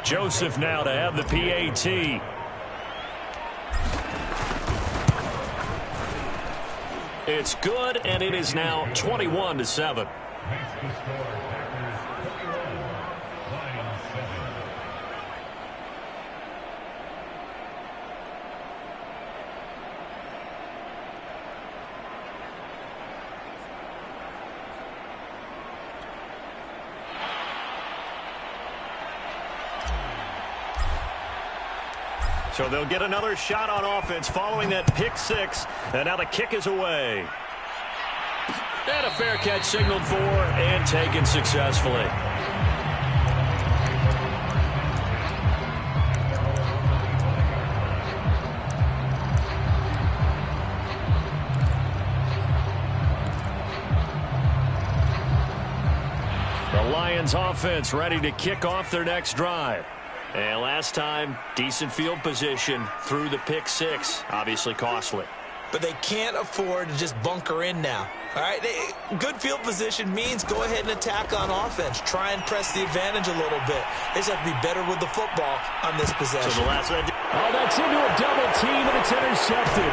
Joseph now to have the PAT. It's good, and it is now 21-7. So they'll get another shot on offense following that pick six. And now the kick is away. And a fair catch signaled for and taken successfully. The Lions offense ready to kick off their next drive. And last time, decent field position through the pick six. Obviously costly. But they can't afford to just bunker in now. All right, good field position means go ahead and attack on offense. Try and press the advantage a little bit. They just have to be better with the football on this possession. So the last oh, that's into a double team, and it's intercepted.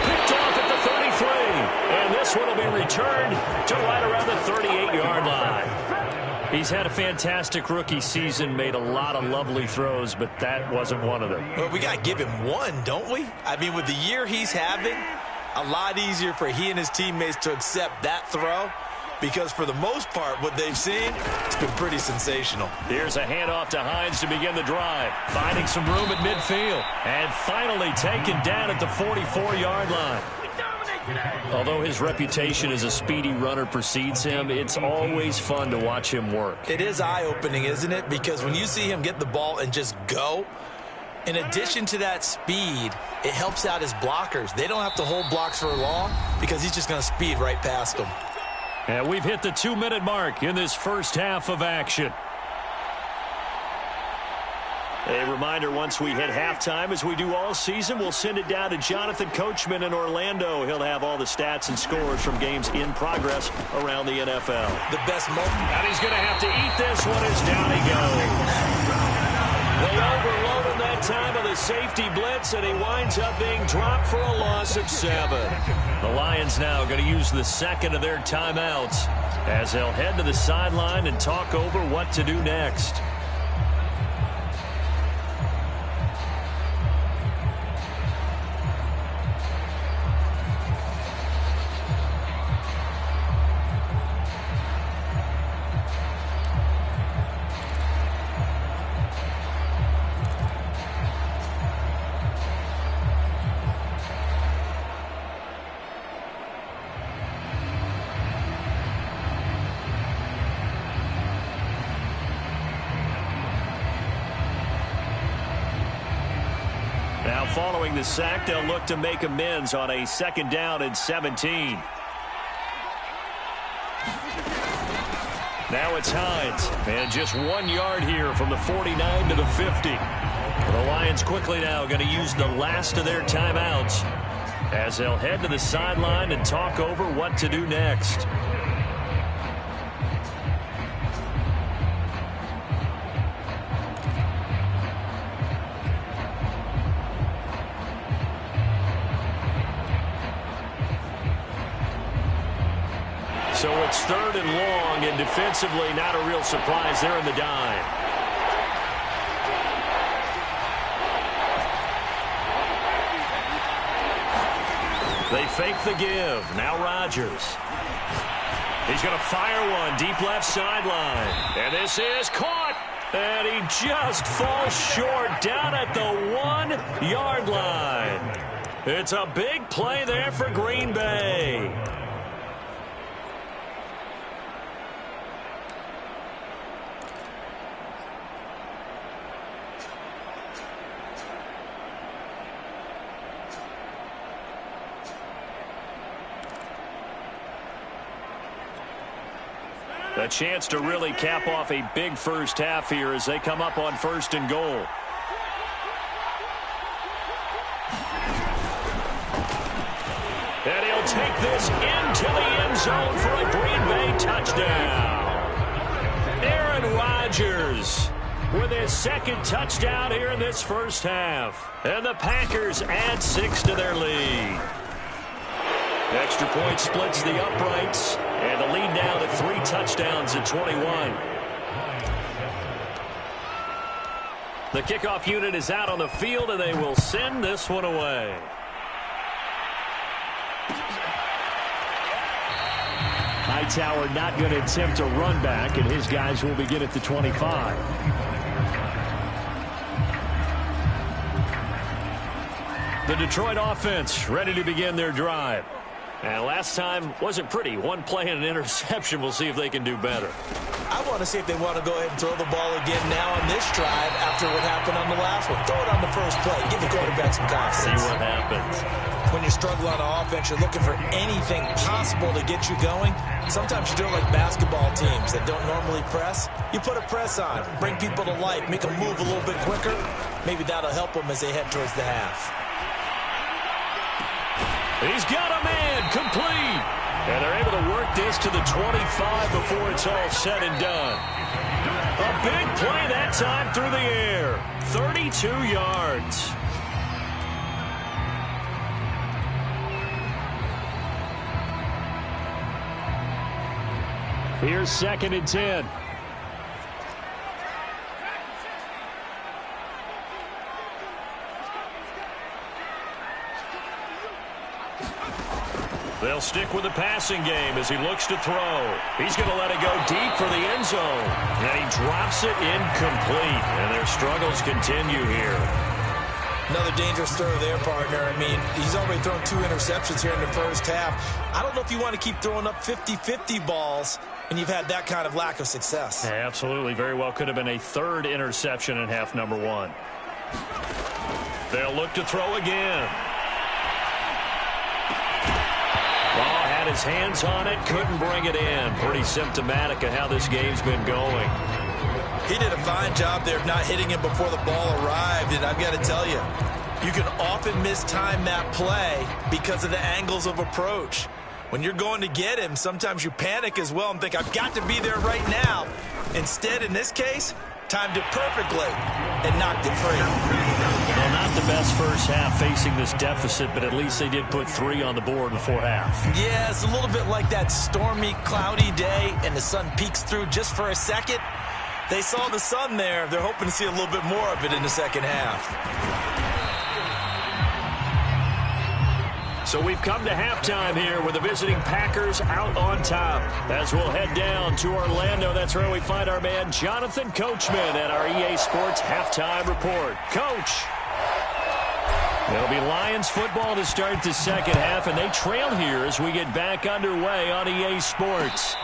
Picked off at the 33. And this one will be returned to right around the 38-yard line. He's had a fantastic rookie season, made a lot of lovely throws, but that wasn't one of them. Well, we got to give him one, don't we? I mean, with the year he's having, a lot easier for he and his teammates to accept that throw because for the most part, what they've seen, it's been pretty sensational. Here's a handoff to Hines to begin the drive, finding some room at midfield, and finally taken down at the 44-yard line. Although his reputation as a speedy runner precedes him, it's always fun to watch him work. It is eye-opening, isn't it? Because when you see him get the ball and just go, in addition to that speed, it helps out his blockers. They don't have to hold blocks for long because he's just going to speed right past them. And we've hit the 2-minute mark in this first half of action. A reminder, once we hit halftime, as we do all season, we'll send it down to Jonathan Coachman in Orlando. He'll have all the stats and scores from games in progress around the NFL. The best moment. And he's going to have to eat this one as down he goes. They overload him that time of the safety blitz, and he winds up being dropped for a loss of 7. The Lions now going to use the second of their timeouts as they'll head to the sideline and talk over what to do next. Now following the sack, they'll look to make amends on a 2nd down and 17. Now it's Hines, and just 1 yard here from the 49 to the 50. The Lions quickly now going to use the last of their timeouts as they'll head to the sideline and talk over what to do next. So it's 3rd and long, and defensively not a real surprise there in the dime. They fake the give. Now Rodgers. He's going to fire one deep left sideline. And this is caught. And he just falls short down at the 1 yard line. It's a big play there for Green Bay. A chance to really cap off a big first half here as they come up on 1st and goal. And he'll take this into the end zone for a Green Bay touchdown. Aaron Rodgers with his second touchdown here in this first half. And the Packers add 6 to their lead. Extra point splits the uprights, and the lead now to 3 touchdowns at 21. The kickoff unit is out on the field, and they will send this one away. Hightower not going to attempt a run back, and his guys will begin at the 25. The Detroit offense ready to begin their drive. And last time wasn't pretty. One play and an interception. We'll see if they can do better. I want to see if they want to go ahead and throw the ball again now on this drive after what happened on the last one. Throw it on the first play. Give the quarterback some confidence. See what happens. When you struggle on offense, you're looking for anything possible to get you going. Sometimes you do it like basketball teams that don't normally press. You put a press on, bring people to life, make them move a little bit quicker. Maybe that'll help them as they head towards the half. He's got a man complete. And they're able to work this to the 25 before it's all said and done. A big play that time through the air. 32 yards. Here's 2nd and 10. They'll stick with the passing game as he looks to throw. He's going to let it go deep for the end zone. And he drops it incomplete. And their struggles continue here. Another dangerous throw there, partner. I mean, he's already thrown 2 interceptions here in the first half. I don't know if you want to keep throwing up 50-50 balls when you've had that kind of lack of success. Yeah, absolutely. Very well could have been a 3rd interception in half number 1. They'll look to throw again. Well, had his hands on it, couldn't bring it in. Pretty symptomatic of how this game's been going. He did a fine job there of not hitting him before the ball arrived, and I've got to tell you, you can often mistime that play because of the angles of approach. When you're going to get him, sometimes you panic as well and think, I've got to be there right now. Instead, in this case, timed it perfectly and knocked it free. Well, not the best first half facing this deficit, but at least they did put 3 on the board before half. Yeah, it's a little bit like that stormy, cloudy day, and the sun peeks through just for a second. They saw the sun there. They're hoping to see a little bit more of it in the second half. So we've come to halftime here with the visiting Packers out on top. As we'll head down to Orlando, that's where we find our man Jonathan Coachman at our EA Sports Halftime Report. Coach. It'll be Lions football to start the second half, and they trail here as we get back underway on EA Sports.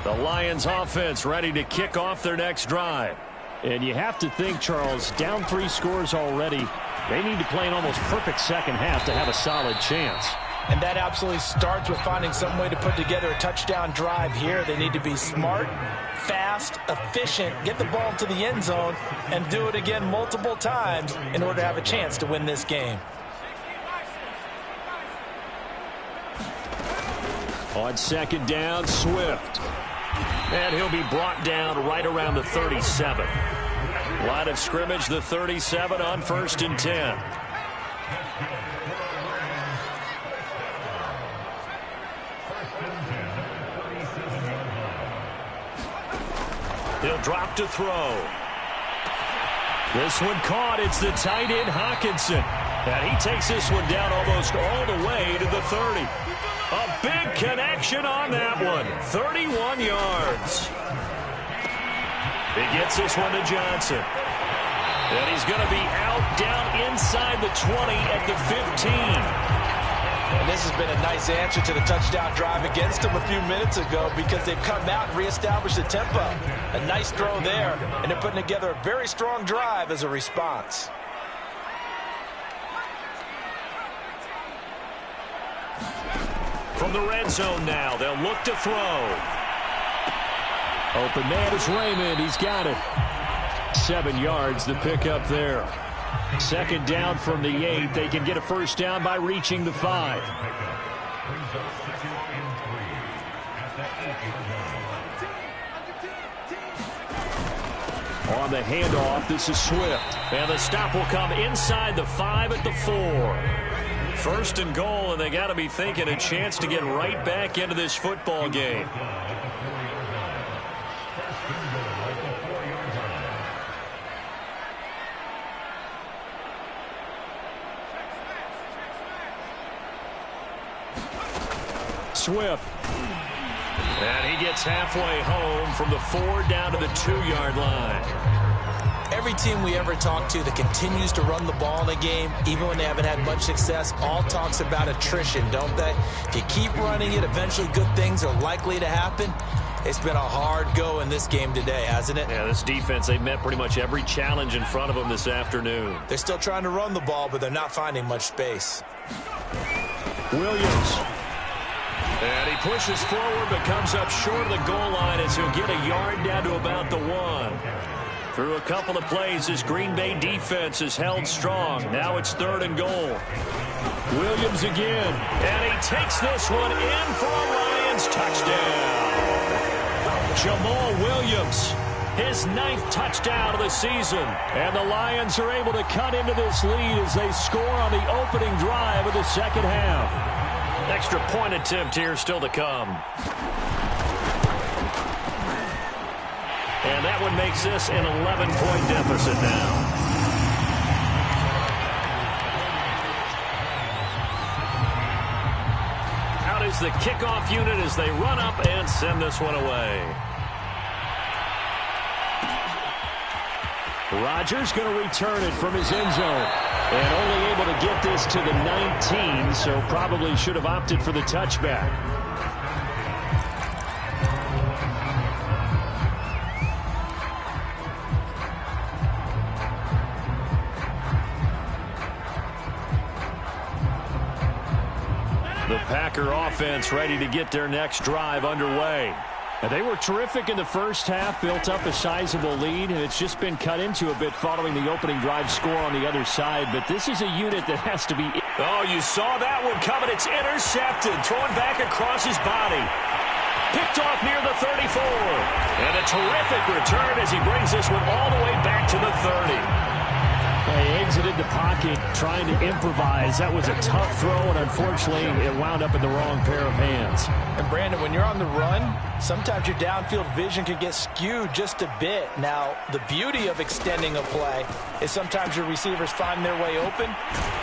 The Lions offense ready to kick off their next drive. And you have to think, Charles, down 3 scores already. They need to play an almost perfect second half to have a solid chance. And that absolutely starts with finding some way to put together a touchdown drive here. They need to be smart, fast, efficient, get the ball to the end zone, and do it again multiple times in order to have a chance to win this game. On 2nd down, Swift. And he'll be brought down right around the 37. Line of scrimmage, the 37 on 1st and 10. He'll drop to throw. This one caught. It's the tight end, Hawkinson. And he takes this one down almost all the way to the 30. A big connection on that one. 31 yards. He gets this one to Johnson. And he's going to be out down inside the 20 at the 15. And this has been a nice answer to the touchdown drive against them a few minutes ago because they've come out and reestablished the tempo. A nice throw there, and they're putting together a very strong drive as a response. From the red zone now, they'll look to throw. Open man is Raymond. He's got it. 7 yards, the pickup there. Second down from the 8. They can get a first down by reaching the 5. On the handoff, this is Swift. And the stop will come inside the 5 at the 4. First and goal, and they got to be thinking a chance to get right back into this football game. Swift. And he gets halfway home from the 4 down to the 2-yard line. Every team we ever talk to that continues to run the ball in a game, even when they haven't had much success, all talks about attrition, don't they? If you keep running it, eventually good things are likely to happen. It's been a hard go in this game today, hasn't it? Yeah, this defense, they've met pretty much every challenge in front of them this afternoon. They're still trying to run the ball, but they're not finding much space. Williams. And he pushes forward but comes up short of the goal line as he'll get a yard down to about the 1. Through a couple of plays, this Green Bay defense is held strong. Now it's 3rd and goal. Williams again. And he takes this one in for a Lions touchdown. Jamal Williams, his 9th touchdown of the season. And the Lions are able to cut into this lead as they score on the opening drive of the second half. Extra point attempt here still to come. And that one makes this an 11-point deficit now. Out is the kickoff unit as they run up and send this one away. Rodgers going to return it from his end zone. And only able to get this to the 19, so probably should have opted for the touchback. The Packer offense ready to get their next drive underway. And they were terrific in the first half, built up a sizable lead, and it's just been cut into a bit following the opening drive score on the other side. But this is a unit that has to be... Oh, you saw that one coming. It's intercepted, thrown back across his body. Picked off near the 34. And a terrific return as he brings this one all the way back to the 30. They exited the pocket trying to improvise. That was a tough throw, and unfortunately, it wound up in the wrong pair of hands. And, Brandon, when you're on the run, sometimes your downfield vision can get skewed just a bit. Now, the beauty of extending a play is sometimes your receivers find their way open,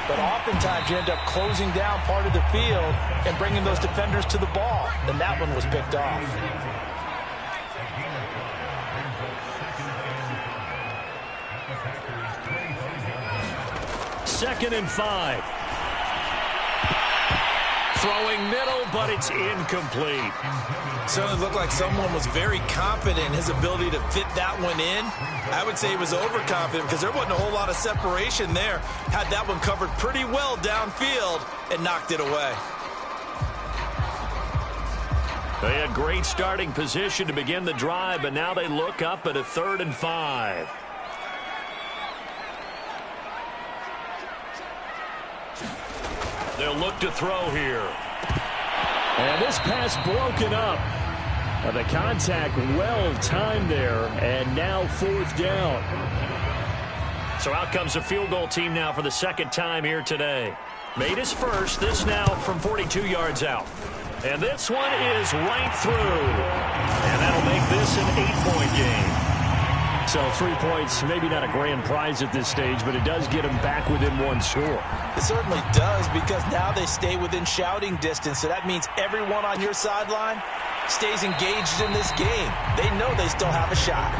but oftentimes you end up closing down part of the field and bringing those defenders to the ball. And that one was picked off. 2nd and 5. Throwing middle, but it's incomplete. Certainly looked like someone was very confident in his ability to fit that one in. I would say he was overconfident because there wasn't a whole lot of separation there. Had that one covered pretty well downfield and knocked it away. They had great starting position to begin the drive, but now they look up at a 3rd and 5. They'll look to throw here. And this pass broken up. The contact well timed there, and now 4th down. So out comes the field goal team now for the 2nd time here today. Made his first, this now from 42 yards out. And this one is right through. And that'll make this an 8-point game. So 3 points, maybe not a grand prize at this stage, but it does get them back within 1 score. It certainly does, because now they stay within shouting distance. So that means everyone on your sideline stays engaged in this game. They know they still have a shot.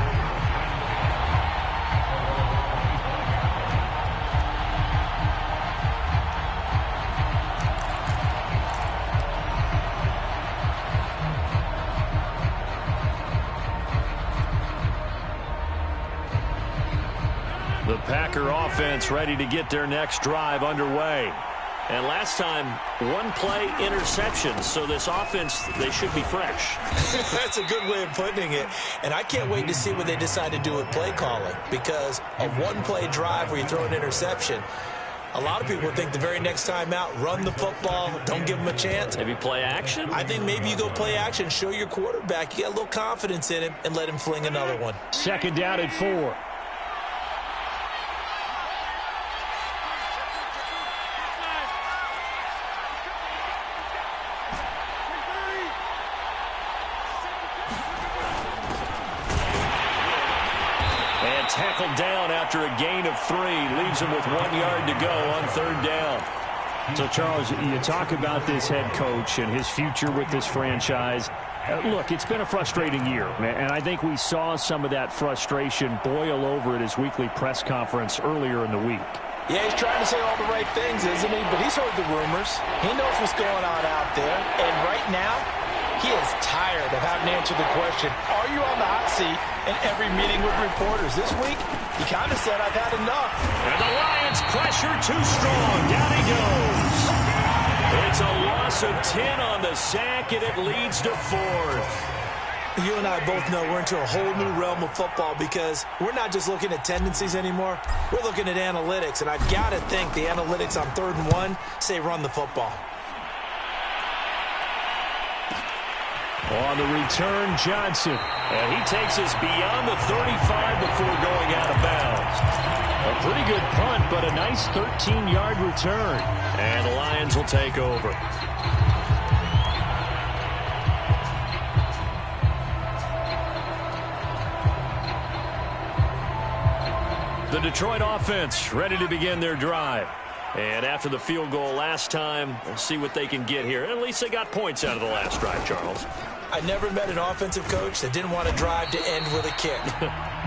The Packer offense ready to get their next drive underway. And last time, one play interception. So this offense, they should be fresh. That's a good way of putting it. And I can't wait to see what they decide to do with play calling, because a one-play drive where you throw an interception, a lot of people think the very next time out, run the football, don't give them a chance. Maybe play action? I think maybe you go play action, show your quarterback you got a little confidence in him, and let him fling another one. Second down at 4. Tackled down after a gain of 3. Leaves him with 1 yard to go on third down. So, Charles, you talk about this head coach and his future with this franchise. Look, it's been a frustrating year, and I think we saw some of that frustration boil over at his weekly press conference earlier in the week. Yeah, he's trying to say all the right things, isn't he? But he's heard the rumors. He knows what's going on out there. And right now, he is tired of having to answer the question, are you on the hot seat in every meeting with reporters? This week, he kind of said, I've had enough. And the Lions pressure too strong. Down he goes. It's a loss of 10 on the sack, and it leads to 4th. You and I both know we're into a whole new realm of football, because we're not just looking at tendencies anymore. We're looking at analytics, and I've got to think the analytics on 3rd and 1 say run the football. On the return, Johnson. And he takes us beyond the 35 before going out of bounds. A pretty good punt, but a nice 13-yard return. And the Lions will take over. The Detroit offense ready to begin their drive. And after the field goal last time, we'll see what they can get here. At least they got points out of the last drive, Charles. I never met an offensive coach that didn't want to drive to end with a kick.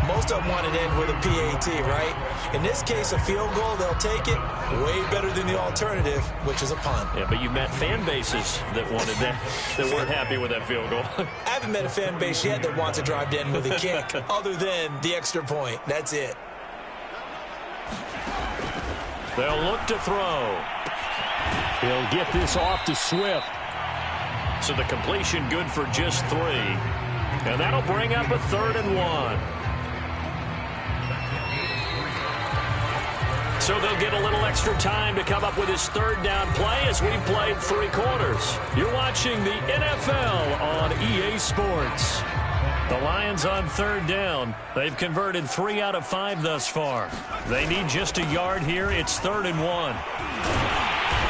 Most of them want to end with a PAT, right? In this case, a field goal, they'll take it. Way better than the alternative, which is a punt. Yeah, but you met fan bases that wanted that, that weren't happy with that field goal. I haven't met a fan base yet that wants to drive to end with a kick, other than the extra point. That's it. They'll look to throw. He'll get this off to Swift. So the completion good for just 3. And that'll bring up a 3rd and 1. So they'll get a little extra time to come up with his 3rd down play as we've played 3 quarters. You're watching the NFL on EA Sports. The Lions on 3rd down. They've converted 3 out of 5 thus far. They need just a yard here. It's 3rd and 1.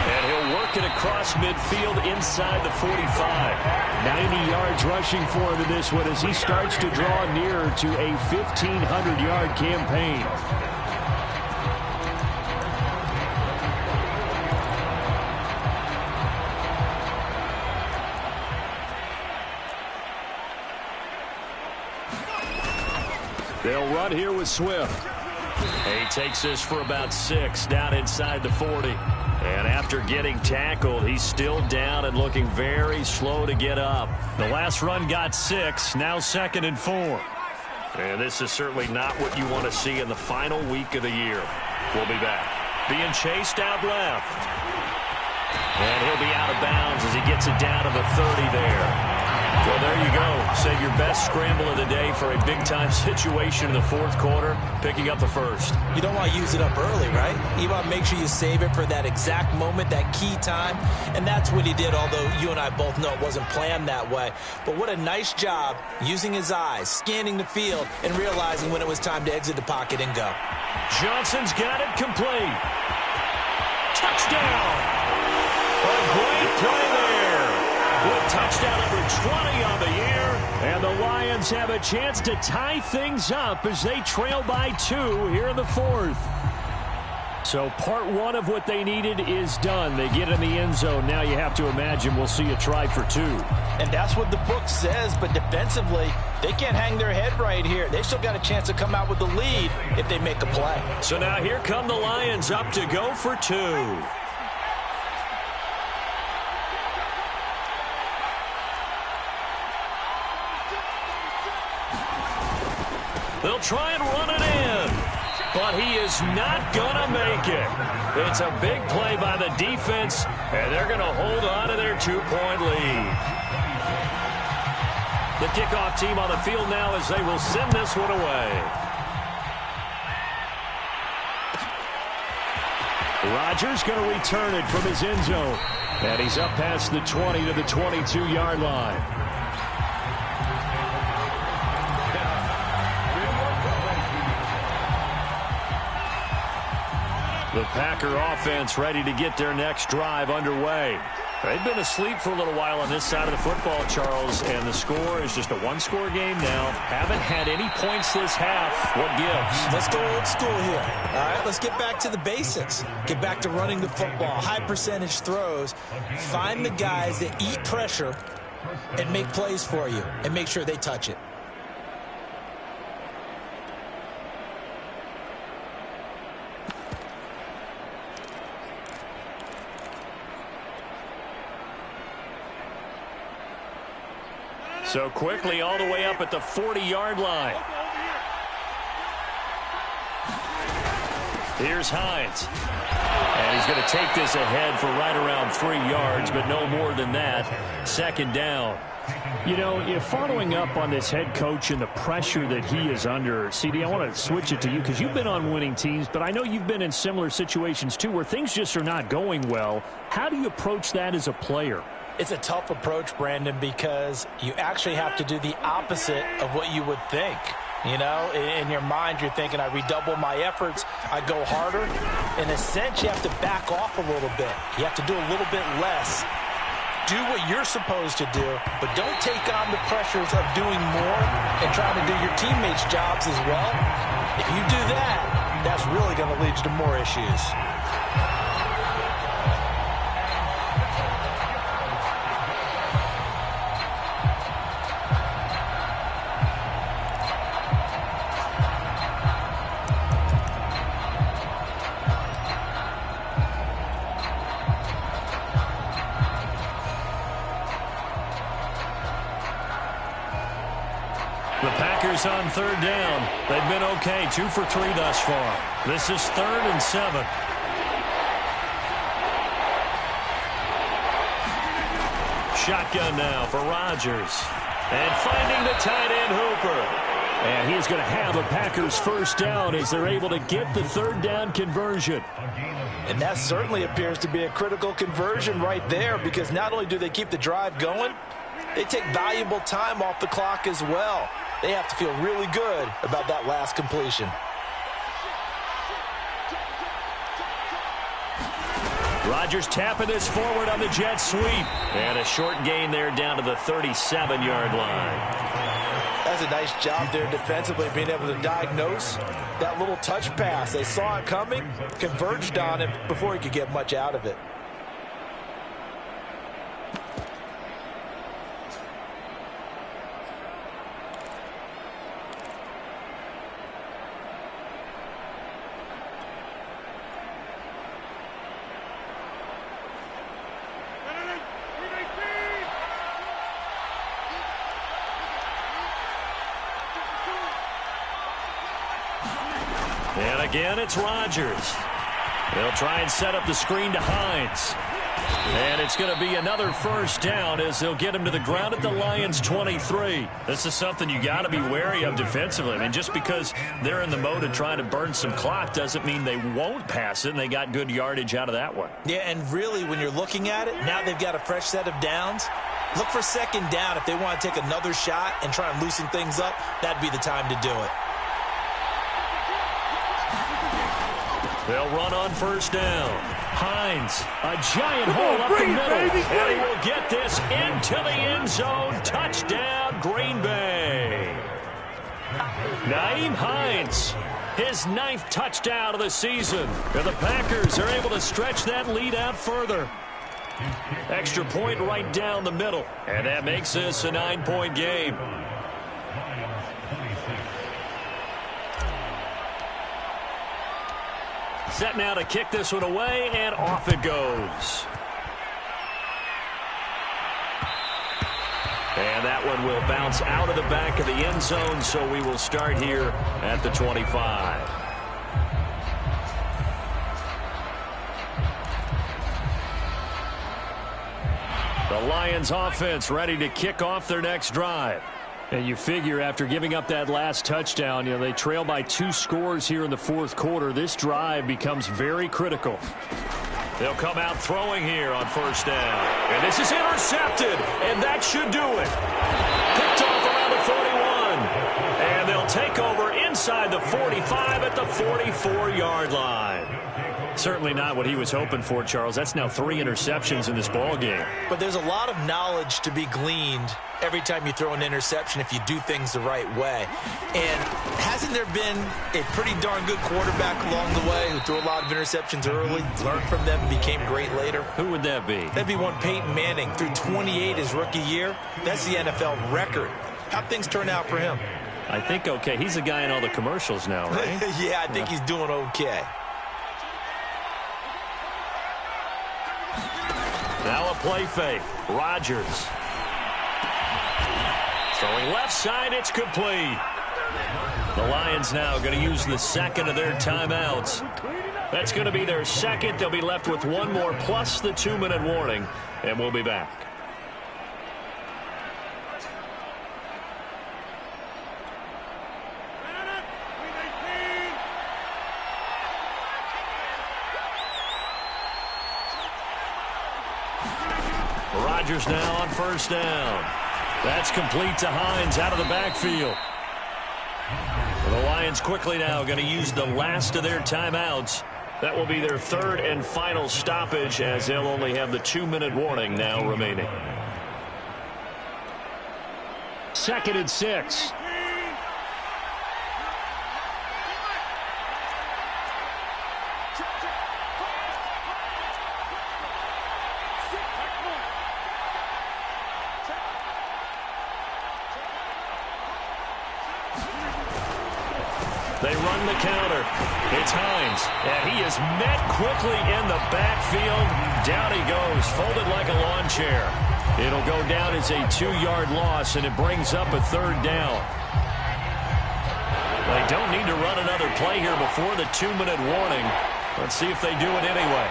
And he'll work it across midfield inside the 45. 90 yards rushing for him in this one as he starts to draw nearer to a 1,500-yard campaign. They'll run here with Swift. He takes this for about 6 down inside the 40. And after getting tackled, he's still down and looking very slow to get up. The last run got 6, now 2nd and 4. And this is certainly not what you want to see in the final week of the year. We'll be back. Being chased out left. And he'll be out of bounds as he gets it down to the 30 there. Well, there you go. Save your best scramble of the day for a big-time situation in the 4th quarter, picking up the 1st. You don't want to use it up early, right? You want to make sure you save it for that exact moment, that key time. And that's what he did, although you and I both know it wasn't planned that way. But what a nice job using his eyes, scanning the field, and realizing when it was time to exit the pocket and go. Johnson's got it complete. Touchdown! A great play there. With touchdown number 20 on the year. And the Lions have a chance to tie things up as they trail by 2 here in the 4th. So part 1 of what they needed is done. They get in the end zone. Now you have to imagine we'll see a try for 2. And that's what the book says, but defensively, they can't hang their head right here. They've still got a chance to come out with the lead if they make a play. So now here come the Lions up to go for 2. They'll try and run it in. but he is not going to make it. It's a big play by the defense, and they're going to hold on to their 2-point lead. The kickoff team on the field now as they will send this one away. Rodgers going to return it from his end zone. And he's up past the 20 to the 22-yard line. The Packer offense ready to get their next drive underway. They've been asleep for a little while on this side of the football, Charles, and the score is just a one-score game now. Haven't had any points this half. What gives? Let's go old school here. All right, let's get back to the basics. Get back to running the football, high-percentage throws. Find the guys that eat pressure and make plays for you and make sure they touch it. So quickly all the way up at the 40-yard line. Here's Hines. And he's going to take this ahead for right around 3 yards, but no more than that. Second down. You know, following up on this head coach and the pressure that he is under, CD, I want to switch it to you because you've been on winning teams, but I know you've been in similar situations too where things just are not going well. How do you approach that as a player? It's a tough approach, Brandon, because you actually have to do the opposite of what you would think. You know, in your mind, you're thinking, I redouble my efforts, I go harder. In a sense, you have to back off a little bit. You have to do a little bit less. Do what you're supposed to do, but don't take on the pressures of doing more and trying to do your teammates' jobs as well. If you do that, that's really going to lead you to more issues. On third down. They've been okay. 2 for 3 thus far. This is 3rd and 7. Shotgun now for Rodgers. And finding the tight end Hooper. And he's going to have a Packers first down as they're able to get the third down conversion. And that certainly appears to be a critical conversion right there because not only do they keep the drive going, they take valuable time off the clock as well. They have to feel really good about that last completion. Rodgers tapping this forward on the jet sweep. And a short gain there down to the 37-yard line. That's a nice job there defensively, being able to diagnose that little touch pass. They saw it coming, converged on it before he could get much out of it. And again, it's Rodgers. They'll try and set up the screen to Hines. And it's going to be another first down as they'll get him to the ground at the Lions' 23. This is something you got to be wary of defensively. I mean, just because they're in the mode of trying to burn some clock doesn't mean they won't pass it, and they got good yardage out of that one. Yeah, and really, when you're looking at it, now they've got a fresh set of downs. Look for second down if they want to take another shot and try and loosen things up. That'd be the time to do it. They'll run on first down. Hines, a giant hole up the middle. And he will get this into the end zone. Touchdown, Green Bay. Nyheim Hines, his 9th touchdown of the season. And the Packers are able to stretch that lead out further. Extra point right down the middle. And that makes this a 9-point game. Set now to kick this one away, and off it goes. And that one will bounce out of the back of the end zone, so we will start here at the 25. The Lions offense ready to kick off their next drive. And you figure after giving up that last touchdown, they trail by 2 scores here in the fourth quarter. This drive becomes very critical. They'll come out throwing here on first down. And this is intercepted, and that should do it. Picked off around the 41. And they'll take over inside the 45 at the 44-yard line. Certainly not what he was hoping for, Charles. That's now 3 interceptions in this ball game. But there's a lot of knowledge to be gleaned every time you throw an interception if you do things the right way. And hasn't there been a pretty darn good quarterback along the way who threw a lot of interceptions early, learned from them, and became great later? Who would that be? That'd be one Peyton Manning. Threw 28 his rookie year. That's the NFL record. How'd things turn out for him? I think okay. He's a guy in all the commercials now, right? Yeah, I think he's doing okay. Now a play fake. Rodgers. Throwing left side, it's complete. The Lions now going to use the second of their timeouts. That's going to be their second. They'll be left with 1 more plus the 2-minute warning, and we'll be back. Rodgers now on first down. That's complete to Hines out of the backfield. The Lions quickly now going to use the last of their timeouts. That will be their 3rd and final stoppage as they'll only have the 2-minute warning now remaining. 2nd and 6. They run the counter. It's Hines, and he is met quickly in the backfield. Down he goes, folded like a lawn chair. It'll go down as a 2-yard loss, and it brings up a 3rd down. They don't need to run another play here before the 2-minute warning. Let's see if they do it anyway.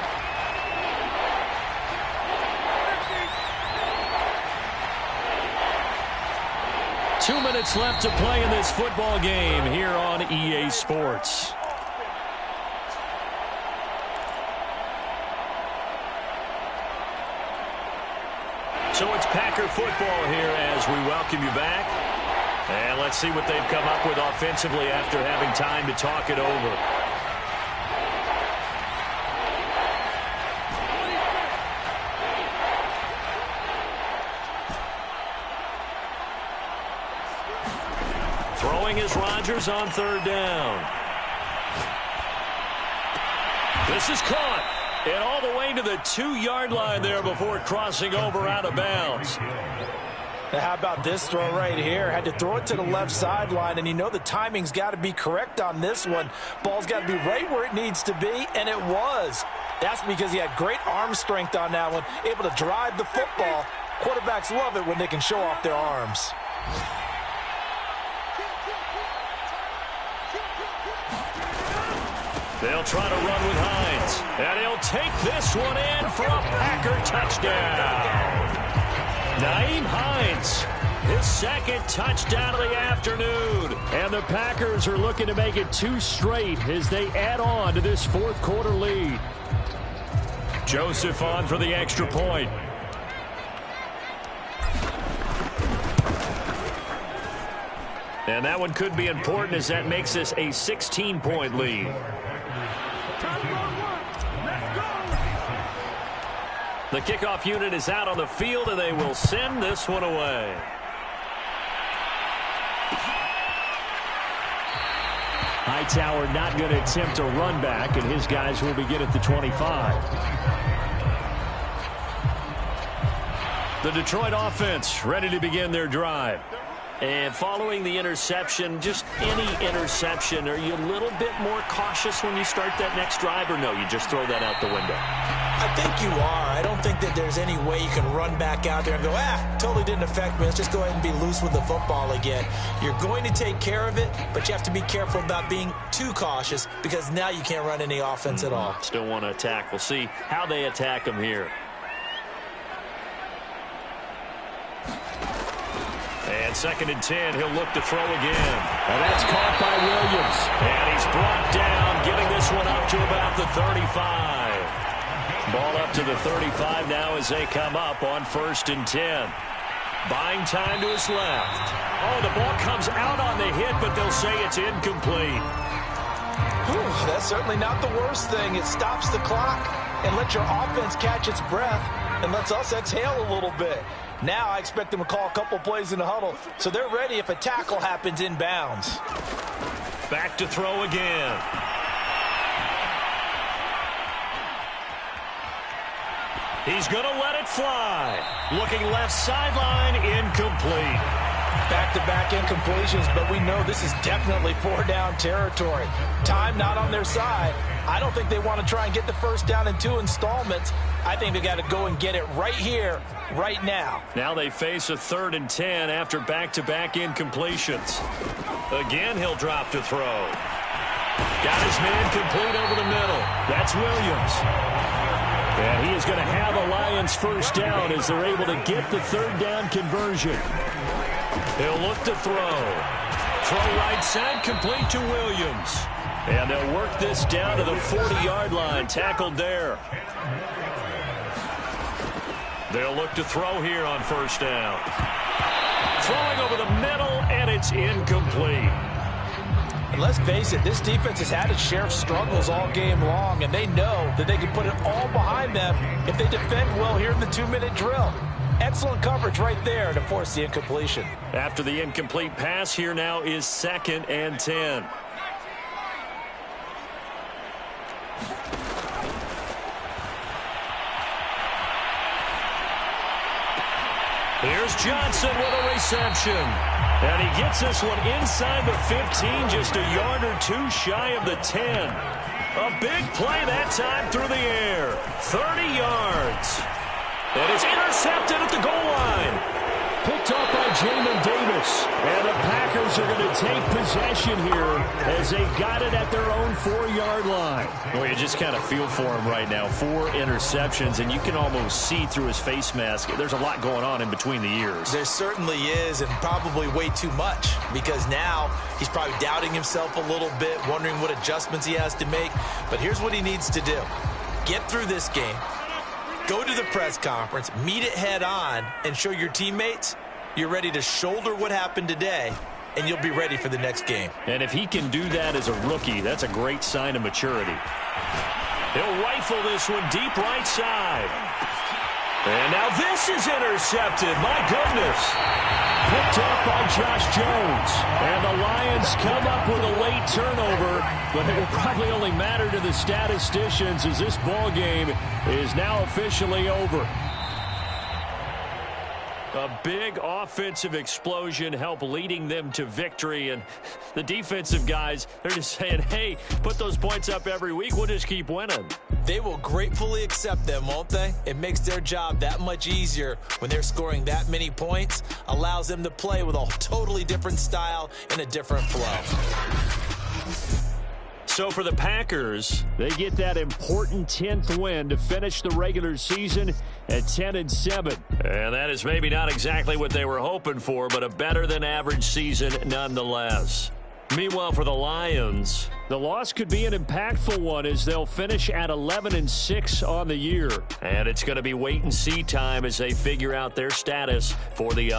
Two minutes left to play in this football game here on EA Sports. So it's Packer football here as we welcome you back. And let's see what they've come up with offensively after having time to talk it over. Throwing is Rodgers on 3rd down. This is caught. And all the way to the 2-yard line there before crossing over out of bounds. Now, how about this throw right here? Had to throw it to the left sideline, and you know the timing's got to be correct on this one. Ball's got to be right where it needs to be, and it was. That's because he had great arm strength on that one, able to drive the football. Quarterbacks love it when they can show off their arms. They'll try to run with Hines. And he'll take this one in for a Packer touchdown. Nyheim Hines, his 2nd touchdown of the afternoon. And the Packers are looking to make it 2 straight as they add on to this 4th quarter lead. Joseph on for the extra point. And that one could be important as that makes this a 16-point lead. The kickoff unit is out on the field, and they will send this one away. Hightower not going to attempt a run back, and his guys will begin at the 25. The Detroit offense ready to begin their drive. And following the interception, just any interception, are you a little bit more cautious when you start that next drive, or no, you just throw that out the window? I think you are. I don't think that there's any way you can run back out there and go, totally didn't affect me. Let's just go ahead and be loose with the football again. You're going to take care of it, but you have to be careful about being too cautious because now you can't run any offense at all. Still want to attack. We'll see how they attack them here. And 2nd and 10, he'll look to throw again. And that's caught by Williams. And he's brought down, getting this one up to about the 35. Ball up to the 35 now as they come up on 1st and 10. Buying time to his left. Oh, the ball comes out on the hit, but they'll say it's incomplete. Whew, that's certainly not the worst thing. It stops the clock and lets your offense catch its breath and lets us exhale a little bit. Now I expect them to call a couple plays in the huddle, so they're ready if a tackle happens inbounds. Back to throw again. He's going to let it fly. Looking left sideline, incomplete. Back-to-back incompletions, but we know this is definitely 4-down territory. Time not on their side. I don't think they want to try and get the first down in 2 installments. I think they got to go and get it right here, right now. Now they face a 3rd and 10 after back-to-back incompletions. Again, he'll drop to throw. Got his man complete over the middle. That's Williams. And he is going to have a Lions first down as they're able to get the 3rd down conversion. He'll look to throw. Throw right side, complete to Williams. And they'll work this down to the 40-yard line, tackled there. They'll look to throw here on 1st down. Throwing over the middle, and it's incomplete. And let's face it, this defense has had its share of struggles all game long, and they know that they can put it all behind them if they defend well here in the 2-minute drill. Excellent coverage right there to force the incompletion. After the incomplete pass, here now is 2nd and 10. Here's Johnson with a reception. And he gets this one inside the 15, just a yard or 2 shy of the 10. A big play that time through the air. 30 yards. And it's intercepted at the goal line. Picked up by Jamin Davis. And the Packers are going to take possession here as they got it at their own 4-yard line. Well, you just kind of feel for him right now. 4 interceptions, and you can almost see through his face mask. There's a lot going on in between the ears. There certainly is, and probably way too much, because now he's probably doubting himself a little bit, wondering what adjustments he has to make. But here's what he needs to do. Get through this game. Go to the press conference, meet it head on, and show your teammates you're ready to shoulder what happened today, and you'll be ready for the next game. And if he can do that as a rookie, that's a great sign of maturity. He'll rifle this one deep right side. And now this is intercepted. My goodness. Picked up by Josh Jones. And the Lions come up with a late turnover, but it will probably only matter to the statisticians as this ball game is now officially over. A big offensive explosion helped leading them to victory. And the defensive guys, they're just saying, hey, put those points up every week. We'll just keep winning. They will gratefully accept them, won't they? It makes their job that much easier when they're scoring that many points. Allows them to play with a totally different style and a different flow. So for the Packers, they get that important 10th win to finish the regular season at 10-7. And that is maybe not exactly what they were hoping for, but a better than average season nonetheless. Meanwhile, for the Lions, the loss could be an impactful one as they'll finish at 11-6 on the year. And it's going to be wait and see time as they figure out their status for the